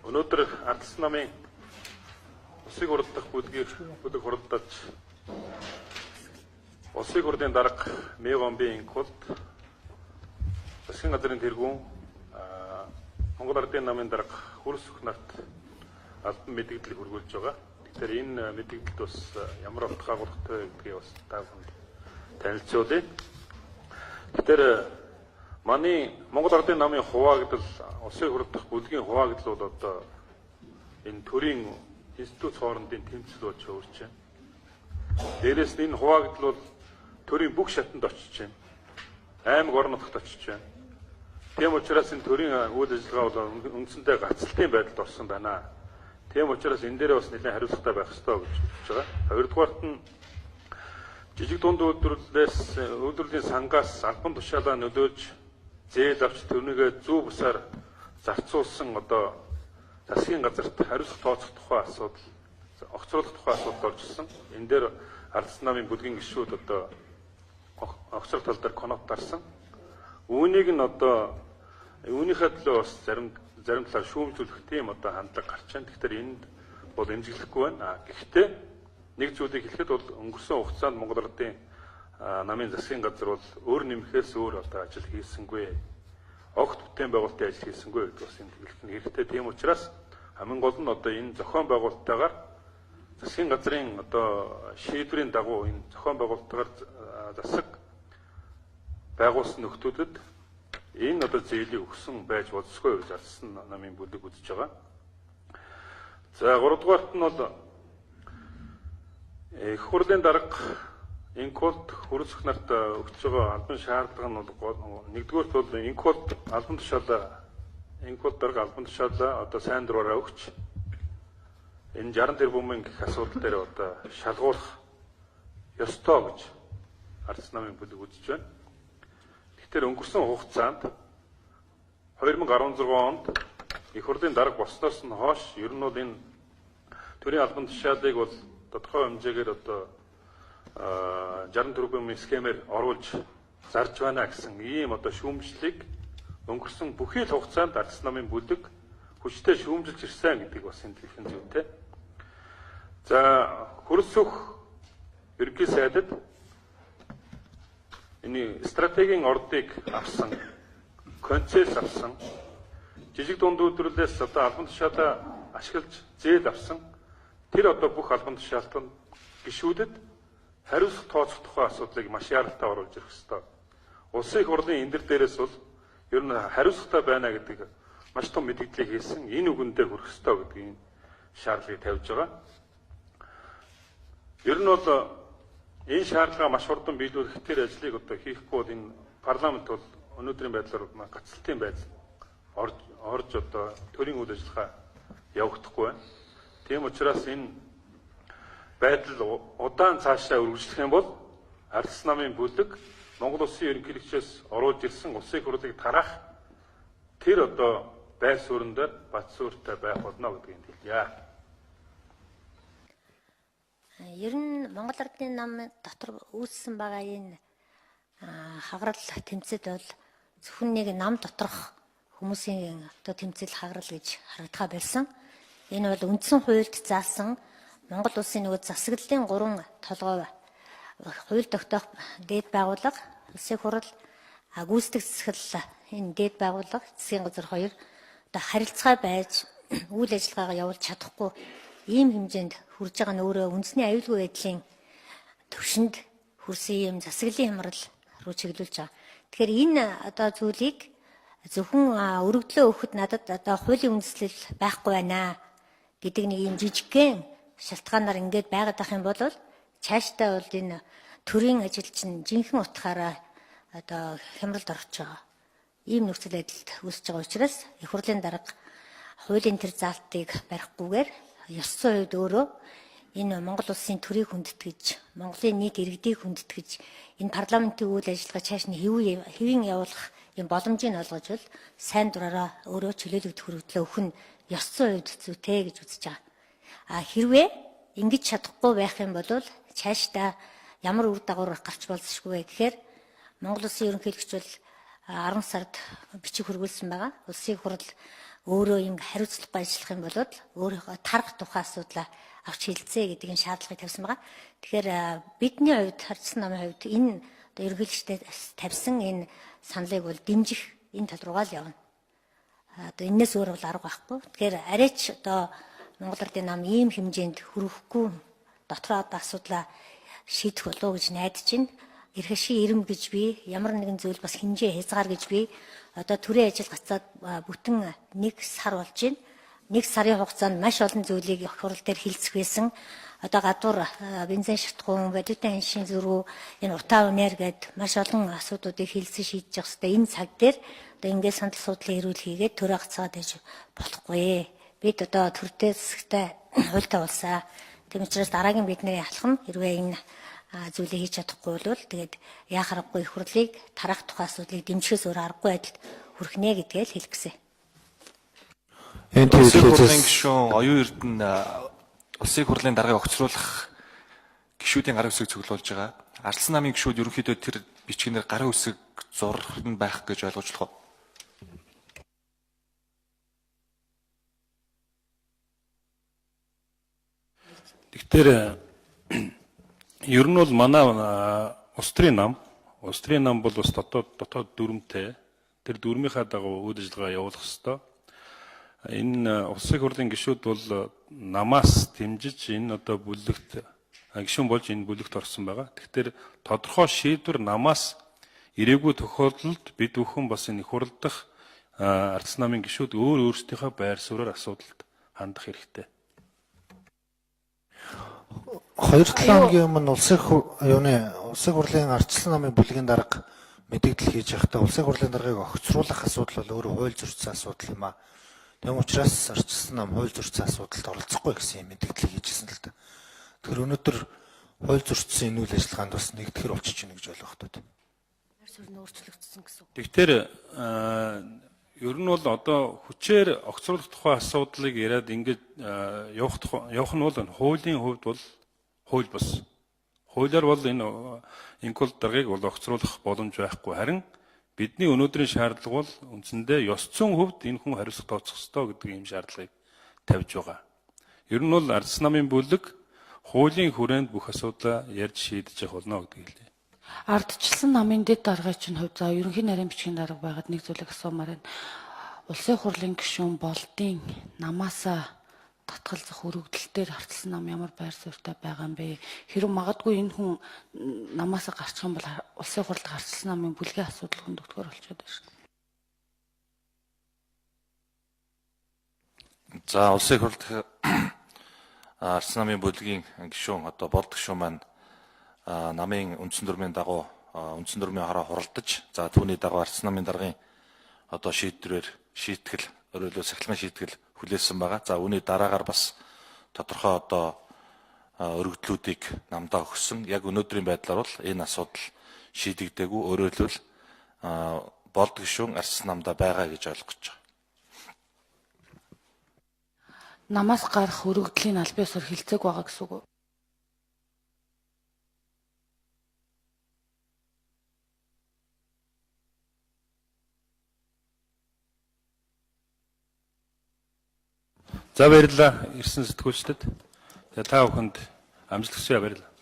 Өнөөдөр Ардс намын Улсыг урддах бүлэг хуралдаж Улсыг урдын дарга Мегомбийн инкулт засгийн газрын тэргүүн Монгол Ардын намын дарга Хүрсөх нарт албан мэдээлэл хүргүүлж байгаа. Тэгэхээр энэ мэдээлэлд бас ямар утга агуулгатай гэдгийг бас та бүхэнд танилцуулъя. Тэгэхээр манай Монгол Ардын намын хуваагдал Улсыг урддах бүлгийн хуваагдал бол одоо энэ төрийн институт хоорондын тэмцэл болж өөрч байна. Дээрээс нь энэ хуваагдал бол төрийн бүх шатанд очиж байна. Аймаг орон нутагт очиж байна. Тийм учраас энэ төрийн үйл ажиллагаа бол үндсэндээ гацалтын байдалд орсон байна. Тийм учраас энэ дээр бас нэлээд хариуцлагатай байх ёстой гэж бодож байгаа. Хоёрдугаарт нь жижиг дунд үйлдвэрлэлийн сангаас албан тушаалаа нөлөөлж зээл авч төрнийгээ зүү бусаар зарцуулсан одоо засгийн газарт хариуцлага тооцох тухай асуудал, огцруулах тухай асуудал орж ирсэн. Энэ дээр Ардс намын бүлгийн гишүүд одоо огцрол тал дээр конот дарсан. Үүнийг нь одоо үүнийхээ төлөө бас зарим талаар шүүмжлүүлэх тийм одоо хандлага гарч байна. Тэгэхээр энд бол эмзэглэхгүй байна. Гэхдээ нэг зүйлийг хэлэхэд бол өнгөрсөн хугацаанд Монгол Ардын намын засгийн газар бол өөр нэмэхээс өөр одоо ажил хийсэнгүй. Огт бүтээн байгуулалтын ажил хийсэнгүй гэдэг бас энэ хэлэх нь хэрэгтэй. Тийм учраас хамгийн гол нь одоо энэ зохион байгуулалттайгаар засгийн газрын одоо шийдвэрийн дагуу энэ зохион байгуулалттайгаар засаг байгуулсан нөхдүүдэд энэ одоо зээлийг өгсөн байж болзошгүй гэж Ардс намын бүлэг үзэж байгаа. За 3 дугаарт нь бол их хурлын дарга инкулт Хүрсэх нарт өгч байгаа албан шаардлага нь бол нэгдүгээрт бол инкулт албан тушаалаа инкулт дарга албан тушаалаа одоо сайн дураараа өгч энэ 60 тэрбумын гэх асуудал дээр одоо шалгуулах ёстой гэж Ардс намын бүлэг үзэж байна. Тэгэхээр өнгөрсөн хугацаанд 2016 онд их хурлын дарга болсноос нь хойш ер нь бол энэ төрийн албан тушаалыг бол тодорхой хэмжээгээр одоо 60 тэрбумын схемээр оруулж зарж байна гэсэн ийм одоо шүүмжлэлийг өнгөрсөн бүхий л хугацаанд Ардс намын бүлэг хүчтэй шүүмжилж ирсэн гэдэг бас энэ хэлхэн зүйтэй. За Хүрсөх ерөнхий сайдад энэ стратегийн ордыг авсан, концепц авсан, жижиг дунд үйлдвэрлэлээс одоо албан тушаалаа ашиглаж зээл авсан тэр одоо бүх албан тушаалтанд гишүүдэд хариуцлага тооцох тухай асуудлыг маш яралтай оруулж ирэх ёстой. Улсын их хурлын энэ дээрээс бол ер нь хариуцлагатай байна гэдэг маш том мэдээлэл хийсэн. Энэ үгэндээ хүрэх ёстой гэдгийг шаардлагыг тавьж байгаа. Ер нь бол энэ шаардлага маш хурдан биелүүлэх тэр ажлыг одоо хийхгүй бол энэ парламент бол өнөөдрийн байдлаар гацалтын байдал орж одоо төрийн үйл ажиллагаа явагдахгүй байна. Тийм учраас энэ байдал удаан цаашаа үргэлжлэх юм бол Ардс намын бүлэг Монгол Улсын ерөнхийлөгчөөс оруулж ирсэн улсын их хурлыг тараах тэр одоо байр суурин дээр бат суурьтай байх болно гэдгийг хэлье. Ер нь Монгол Ардын нам дотор үүссэн байгаа энэ хагарал тэмцэл бол зөвхөн нэг нам доторх хүмүүсийн одоо тэмцэл хагарал гэж харагдах байсан. Энэ бол үндсэн хуульд заасан Монгол Улсын нөгөө засаглалын 3 толгой хууль тогтоох дээд байгууллага, улсын хурал, гүйцэтгэх засаглал энэ дээд байгууллага, засгийн газар хоёр одоо харилцаа байж үйл ажиллагаагаа явуулж чадахгүй ийм хэмжээнд хүрж байгаа нь өөрөө үндэсний аюулгүй байдлын төвшөнд хүрсэн юм засаглалын хямрал руу чиглүүлж байгаа. Тэгэхээр энэ одоо зүйлийг зөвхөн өргөдлөө өгөхөд надад одоо хуулийн үндэслэл байхгүй байна гэдэг нэг юм жижигхэн шалтгаанаар ингээд байгаад байх юм бол цаашдаа бол энэ төрийн ажил чинь жинхэнэ утгаараа одоо хямралд орж байгаа. Ийм нөхцөл байдалд үүсэж байгаа учраас их хурлын дарга хуулийн тэр заалтыг барихгүйгээр ёс зүйн хувьд өөрөө энэ Монгол Улсын төрийг хүндэтгэж, Монголын нийт иргэдийг хүндэтгэж, энэ парламентын үйл ажиллагаа цааш нь хэвийн явуулах юм боломжийг олгож бол сайн дураараа өөрөө чөлөөлөгдөх хүрээлэн өгөх нь ёс зүйн хувьд зүйтэй гэж үзэж байгаа. Хэрвээ ингэж чадахгүй байх юм бол цаашдаа ямар үр дагавар гарч болзошгүй вэ гэхээр Монгол Улсын ерөнхийлөгч бол 10 сард бичиг хүргүүлсэн байгаа. Улсын хурал өөрөө юм хариуцлагагүй ажиллах юм бол өөрийнхөө тарах тухай асуудлаа авч хэлцээ гэдэг энэ шаардлагыг тавьсан байгаа. Тэгэхээр бидний хувьд харьцсан намын хувьд энэ одоо ерөнхийлөгчтэй тавьсан энэ саналыг бол дэмжих энэ тал руугаа л явна. Одоо энэс өөр бол арга байхгүй. Тэгэхээр арайч одоо Монгол Ардын нам ийм хэмжээнд хүрэхгүй дотроо одоо асуудлаа шийдэх болов гэж найдаж байна. Эрх ашиг ирэм гэж би ямар нэгэн зүйл бас хэмжээ хязгаар гэж би одоо төрийн ажил гацаад бүтэн 1 сар болж байна. 1 сарын хугацаанд маш олон зүйлийг их хурл дээр хилцэх байсан. Одоо гадуур бензин шатхуун, бодитын аншийн зөрүү, энэ утаа үнээр гээд маш олон асуудлуудыг хилцэн шийдэж явах хэрэгтэй. Энэ цаг дээр одоо ингээд санал судлын эрүүл хийгээд төрөө гацаад байж болохгүй. Бид одоо төртэй засагтай хуультай улсаа. Тийм учраас дараагийн бидний алхам хэрвээ энэ зүйлийг хийж чадахгүй бол тэгээд яа харахгүй их хурлыг тарах тухай асуудлыг дэмжихээс өөр аргагүй байдалд хүрхнэ гэдгээ л хэлэх гэсэн. Улсын хурлын гишүүн оюун эрдэнэ улсын хурлын даргаыг огцруулах гишүүдийн гарын үсэг цуглуулж байгаа. Ардсан намын гишүүд ерөнхийдөө тэр бичгнэр гарын үсэг зурх нь байх гэж ойлгож болох уу? Тэгэхээр ер нь бол манай улс төрийн нам бол бас дотоод дүрмтэй. Тэр дүрмийнхаа дагуу үйл ажиллагаа явуулах ёстой. Энэ улсын хурлын гишүүд бол намаас дэмжиж энэ одоо бүлэгт гишүүн болж энэ бүлэгт орсон байгаа. Тэгэхээр тодорхой шийдвэр намаас ирээгүй тохиолдолд бид бүхэн бас энэ хурлдах ардсан намын гишүүд өөрсдийнхөө байр суурьаар асуудалд хандах хэрэгтэй. 2-7 хоногийн өмнө улсын хурлын ардчилсан намын бүлгийн дарга мэдээлэл хийж байхдаа улсын хурлын даргаыг огцруулах асуудал бол өөрөө хууль зөрчсөн асуудал юм а. Тэм учраас ардчилсан нам хууль зөрчсөн асуудалд оролцохгүй гэсэн мэдээлэл хийжсэн л да. Тэгэхээр өнөөдөр хууль зөрчсөн энэ үйл ажиллагаанд бас нэгдэхэр болчихж байна гэж ойлгох тоо. Байр суурь нь өөрчлөгдсөн гэсэн. Тэгэхээр ер нь бол одоо хүчээр огцруулах тухай асуудлыг яриад ингэж явах нь бол хуулийн хувьд бол хууль бас. Хуулиар бол энэ кул даргаыг бол огцруулах боломж байхгүй. Харин бидний өнөөдрийн шаардлага бол үндсэндээ ёс зүйн хувьд энэ хүн хариуцлага тооцох ёстой гэдэг ийм шаардлагыг тавьж байгаа. Ер нь бол ардсан намын бүлэг хуулийн хүрээнд бүх асуудлаа ярьж шийдэж явах болно гэдгийг хэлье. Ардчилсан намын дэд даргын чинь хувьд за ерөнхий нарийн бичгийн дарга байгаад нэг зүйлийг асуумаар байна. Улсын хурлын гишүүн болдын намаасаа татгалзах өргөдөлтөөр ардчилсан нам ямар байр суурьтай байгаа юм бэ? Хэрэв магадгүй энэ хүн намаасаа гарчих юм бол улсын хурлд ардчилсан намын бүлгийн асуудал хөндөгдөхөр болчиход байна шүү дээ. За улсын хурлд ардсан намын бүлгийн гишүүн одоо болд гишүүн маань намын үндсэн дүрмийн дагуу үндсэн дүрмийн хараа хуралдаж за түүний дагуу ардсан намын даргын одоо шийдвэрээр шийтгэл өөрөлдөө сахилгын шийтгэл хүлээсэн байгаа. За үүний дараагаар бас тодорхой одоо өргөдлүүдийг намдаа өгсөн. Яг өнөөдрийн байдлаар бол энэ асуудал шийдэгдээгүй. Өөрөөр хэлбэл болд гишүүн ардсан намдаа байгаа гэж ойлгож байгаа. Намаас гарах өргөдлийн албан ёсоор хилцээг байгаа гэсэн үг үү? За баярлалаа ирсэн сэтгүүлчдэд. Тэгээ та бүхэнд амжилт хүсье баярлалаа.